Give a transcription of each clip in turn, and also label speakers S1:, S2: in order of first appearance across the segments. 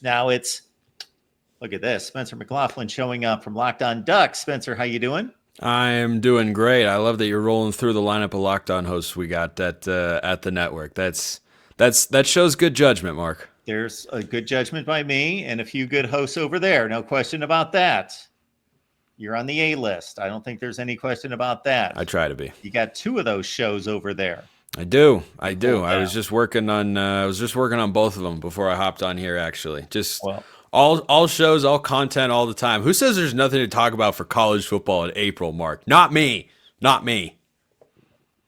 S1: Now it's, look at this, Spencer McLaughlin showing up from Locked On Ducks. Spencer, how you doing?
S2: I'm doing great. I love that you're rolling through the lineup of Locked On hosts we got at the network. That shows good judgment, Mark.
S1: There's a good judgment by me and a few good hosts over there. No question about that. You're on the A list. I don't think there's any question about that.
S2: I try to be.
S1: You got two of those shows over there.
S2: I do. I was just working on both of them before I hopped on here. Actually, just all shows, all content, all the time. Who says there's nothing to talk about for college football in April, Mark? Not me. Not me.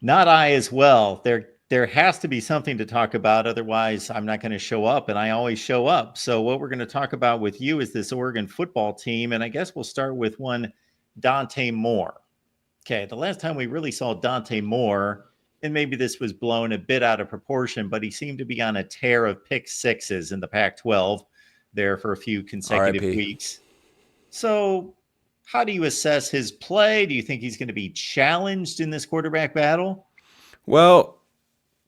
S1: Not I as well. There has to be something to talk about. Otherwise, I'm not going to show up, and I always show up. So what we're going to talk about with you is this Oregon football team, and I guess we'll start with one Dante Moore. Okay, the last time we really saw Dante Moore, and maybe this was blown a bit out of proportion, but he seemed to be on a tear of pick sixes in the Pac-12 there for a few consecutive
S2: RIP.
S1: weeks. So how do you assess his play? Do you think he's going to be challenged in this quarterback battle?
S2: Well,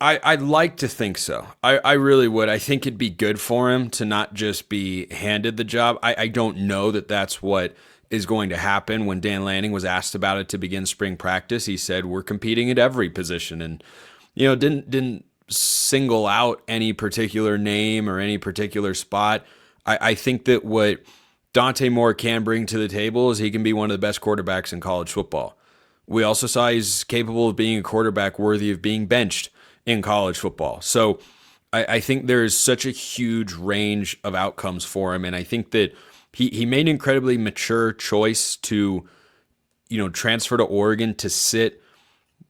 S2: I'd like to think so. I really would. I think it'd be good for him to not just be handed the job. I don't know that that's what is going to happen. When Dan Lanning was asked about it to begin spring practice, he said, we're competing at every position. And, didn't single out any particular name or any particular spot. I think that what Dante Moore can bring to the table is he can be one of the best quarterbacks in college football. We also saw he's capable of being a quarterback worthy of being benched in college football. So I think there's such a huge range of outcomes for him. And I think that he made an incredibly mature choice to, transfer to Oregon to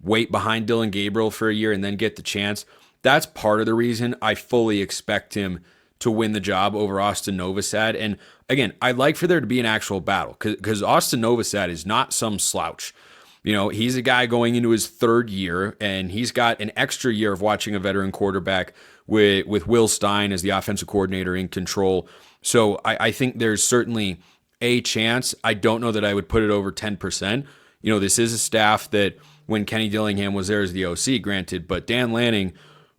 S2: wait behind Dylan Gabriel for a year and then get the chance. That's part of the reason I fully expect him to win the job over Austin Novosad. And again, I'd like for there to be an actual battle because Austin Novosad is not some slouch. He's a guy going into his third year, and he's got an extra year of watching a veteran quarterback with Will Stein as the offensive coordinator in control. So I think there's certainly a chance. I don't know that I would put it over 10%. This is a staff that when Kenny Dillingham was there as the OC, granted, but Dan Lanning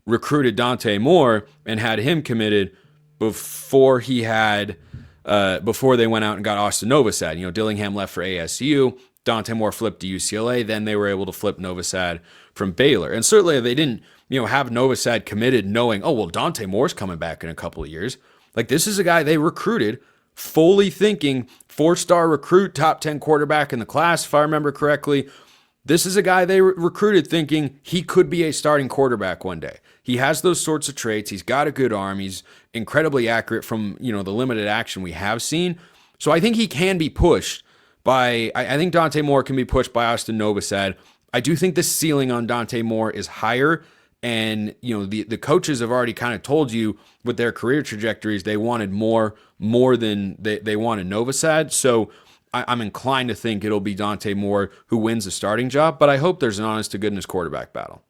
S2: recruited Dante Moore and had him committed before before they went out and got Austin Novosad. Dillingham left for ASU. Dante Moore flipped to UCLA. Then they were able to flip Novosad from Baylor. And certainly they didn't, have Novosad committed knowing, oh, well, Dante Moore's coming back in a couple of years. Like, this is a guy they recruited fully thinking 4-star recruit, top 10 quarterback in the class, if I remember correctly. This is a guy they recruited thinking he could be a starting quarterback one day. He has those sorts of traits. He's got a good arm. He's incredibly accurate from, the limited action we have seen. So I think he can be pushed I think Dante Moore can be pushed by Austin Novosad. I do think the ceiling on Dante Moore is higher. And, the coaches have already kind of told you with their career trajectories, they wanted more than they wanted Novosad. So I'm inclined to think it'll be Dante Moore who wins the starting job, but I hope there's an honest to goodness quarterback battle.